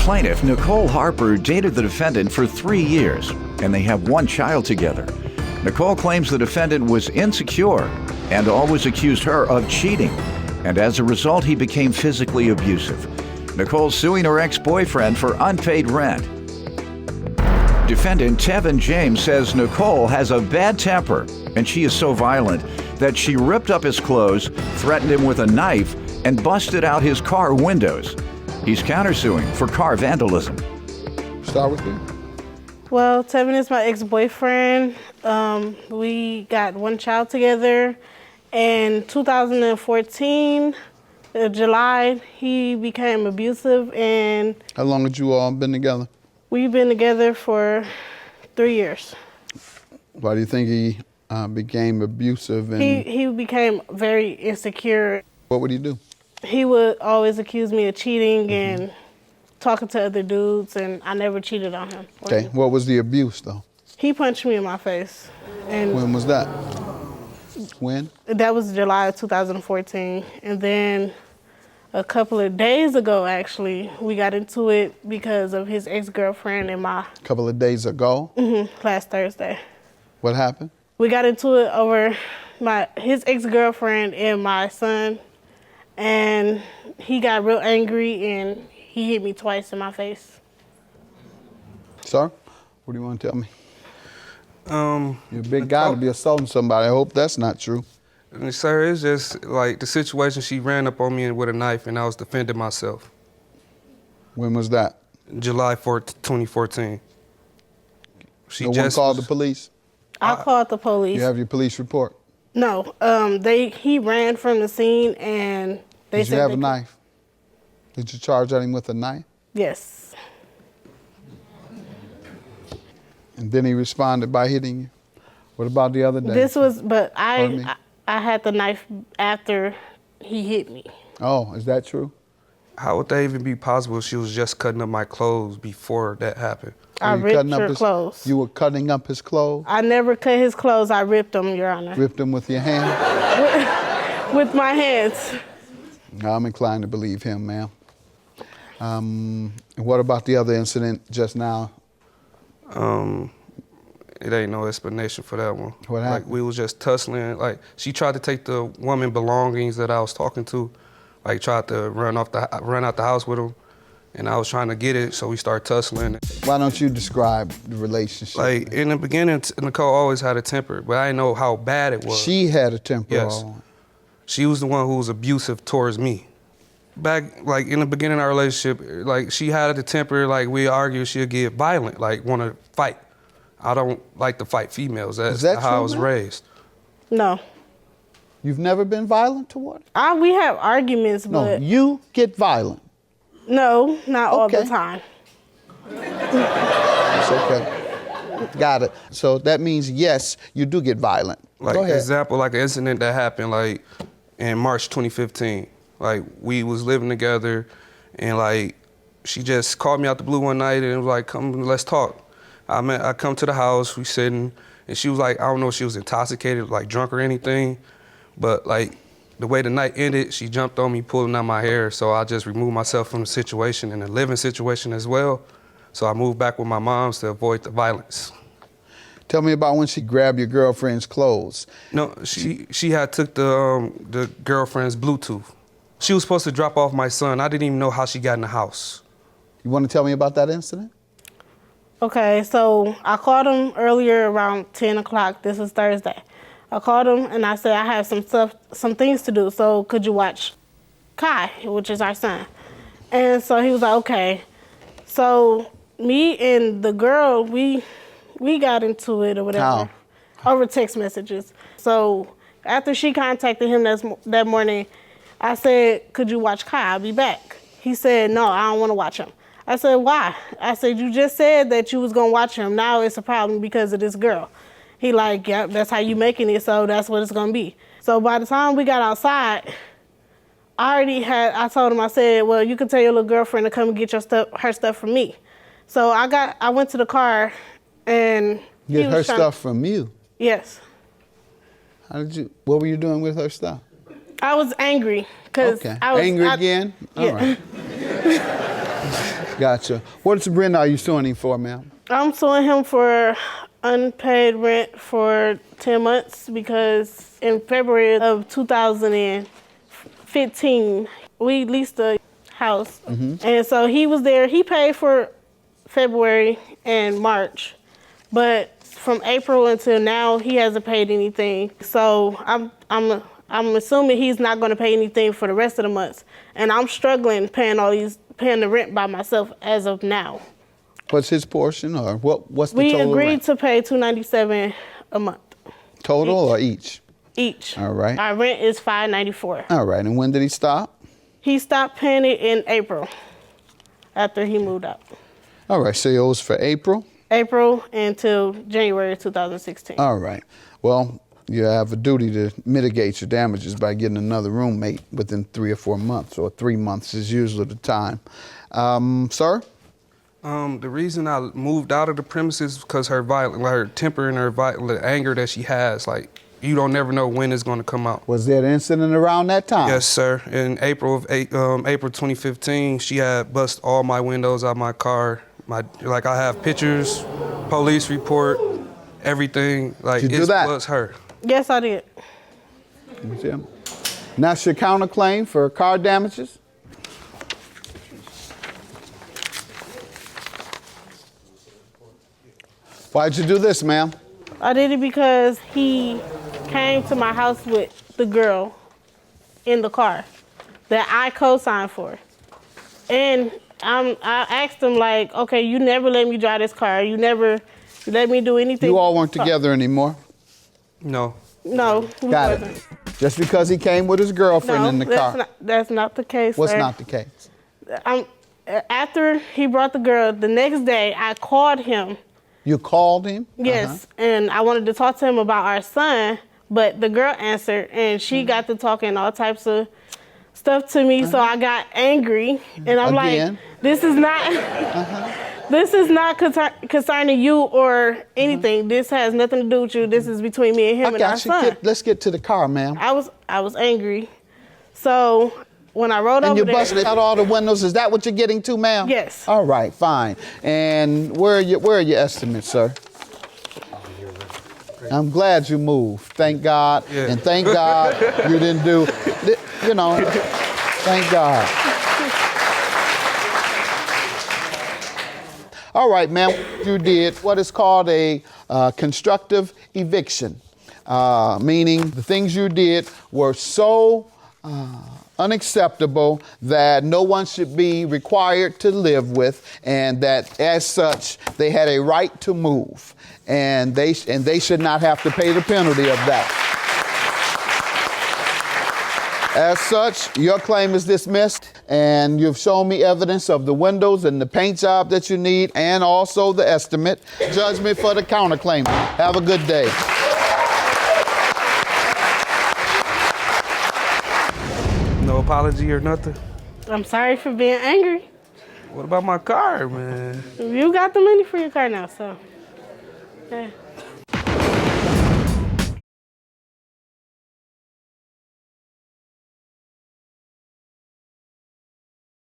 plaintiff, Nicole Harper, dated the defendant for 3 years, and they have one child together. Nicole claims the defendant was insecure and always accused her of cheating, and as a result, he became physically abusive. Nicole's suing her ex-boyfriend for unpaid rent. Defendant Tevin James says Nicole has a bad temper, and she is so violent that she ripped up his clothes, threatened him with a knife, and busted out his car windows. He's countersuing for car vandalism. Start with you. Well, Tevin is my ex-boyfriend. We got one child together. In 2014, July, he became abusive, and How long had you all been together? we've been together for 3 years. Why do you think he became abusive? And He became very insecure. what would he do? He would always accuse me of cheating and talking to other dudes, and I never cheated on him. Okay, what was the abuse though? He punched me in my face, and When was that? When? that was July of 2014. And then a couple of days ago, actually, we got into it because of his ex-girlfriend and A couple of days ago. last Thursday. What happened? We got into it over his ex-girlfriend and my son, and he got real angry and he hit me twice in my face. Sir, what do you want to tell me? You're a big the guy co- to be assaulting somebody. I hope that's not true. Sir, it's just like the situation. She ran up on me with a knife, and I was defending myself. When was that? July 4th, 2014. She No one just called the police? I called the police. You have your police report? No, he ran from the scene, and they Did said you have they a knife? Did you charge at him with a knife? Yes. And then he responded by hitting you? What about the other day? But Pardon me? I had the knife after he hit me. Oh, is that true? How would that even be possible? She was just cutting up my clothes before that happened. I you ripped cutting up her his- clothes. You were cutting up his clothes? I never cut his clothes. I ripped them, Your Honor. Ripped him with your hand? With my hands. I'm inclined to believe him, ma'am. And what about the other incident just now? It ain't no explanation for that one. What happened? Like, we was just tussling. Like, she tried to take the woman belongings that I was talking to. Like, tried to run out the house with him. And I was trying to get it, so we started tussling. Why don't you describe the relationship? Like, in the beginning, Nicole always had a temper, but I didn't know how bad it was. She had a temper. Yes. She was the one who was abusive towards me. Back, like, in the beginning of our relationship, like, she had the temper, like, we argue, she'll get violent, like, want to fight. I don't like to fight females. That's that how I true, was ma'am? raised. No. You've never been violent toward her? We have arguments, No, but you get violent. no, not all the Okay. time. It's okay. Got it. So that means, yes, you do get violent. Like, Go ahead. example, like an incident that happened, like, in March 2015. Like, we was living together, and, like, she just called me out the blue one night and was like, come, let's talk. I come to the house, we sitting, and she was like, I don't know if she was intoxicated, like drunk or anything, but like the way the night ended, she jumped on me, pulling out my hair, so I just removed myself from the situation and the living situation as well. So I moved back with my moms to avoid the violence. Tell me about when she grabbed your girlfriend's clothes. No, she had took the girlfriend's Bluetooth. She was supposed to drop off my son. I didn't even know how she got in the house. You want to tell me about that incident? Okay, so I called him earlier around 10 o'clock. This is Thursday. I called him and I said, I have some things to do, so could you watch Kai, which is our son? And so he was like, okay. So me and the girl, we got into it or whatever. How? Over text messages. So after she contacted him that morning, I said, could you watch Kai? I'll be back. He said, no, I don't want to watch him. I said, why? I said, you just said that you was going to watch him. Now it's a problem because of this girl. He like, yep, that's how you making it, so that's what it's going to be. So by the time we got outside, I told him, I said, well, you can tell your little girlfriend to come and get her stuff from me. So I went to the car and Get her stuff from you? Yes. What were you doing with her stuff? I was angry because Okay. I was angry again? Yeah. All right. Gotcha. What rent are you suing him for, ma'am? I'm suing him for unpaid rent for 10 months because in February of 2015, we leased a house. And so he was there. He paid for February and March, but from April until now, he hasn't paid anything. So I'm assuming he's not going to pay anything for the rest of the months. And I'm struggling paying the rent by myself as of now. What's his portion, or what's the We total agreed rent? to pay $297 a month. Total or each? Each. All right. Our rent is $594. All right, and when did he stop? He stopped paying it in April after he moved out. All right, so he owes for April? April until January 2016. All right. Well, you have a duty to mitigate your damages by getting another roommate within 3 or 4 months, or 3 months is usually the time. Sir? The reason I moved out of the premises is because her temper and the anger that she has, like, you don't never know when it's going to come out. Was there an incident around that time? Yes, sir. In April 2015, she had bust all my windows out my car. I have pictures, police report, everything. Like, Did you do that? was her. Yes, I did. And that's your counterclaim for car damages? Why'd you do this, ma'am? I did it because he came to my house with the girl in the car that I co-signed for. And I asked him, like, okay, you never let me drive this car. You never let me do anything. You all weren't together anymore? No. No, we Got wasn't. it. Just because he came with his girlfriend No, in the car? that's not the case, What's sir. not the case? After he brought the girl, the next day I called him. You called him? Yes, and I wanted to talk to him about our son, but the girl answered, and she got to talking all types of stuff to me, so I got angry, and I'm Again? like, this is not, this is not concerning you or anything. This has nothing to do with you. This is between me and him and our son. Let's get to the car, ma'am. I was angry, so when I rode And over you there, busted out all the windows. Is that what you're getting to, ma'am? Yes. All right, fine. And where are your estimates, sir? I'm glad you moved. Thank God. Yeah. And thank God you didn't do, thank God. All right, ma'am, you did what is called a constructive eviction, meaning the things you did were so unacceptable that no one should be required to live with, and that as such they had a right to move, and they should not have to pay the penalty of that. As such, your claim is dismissed, and you've shown me evidence of the windows and the paint job that you need, and also the estimate. Judgment for the counterclaim. Have a good day. No apology or nothing? I'm sorry for being angry. What about my car, man? You got the money for your car now, so yeah.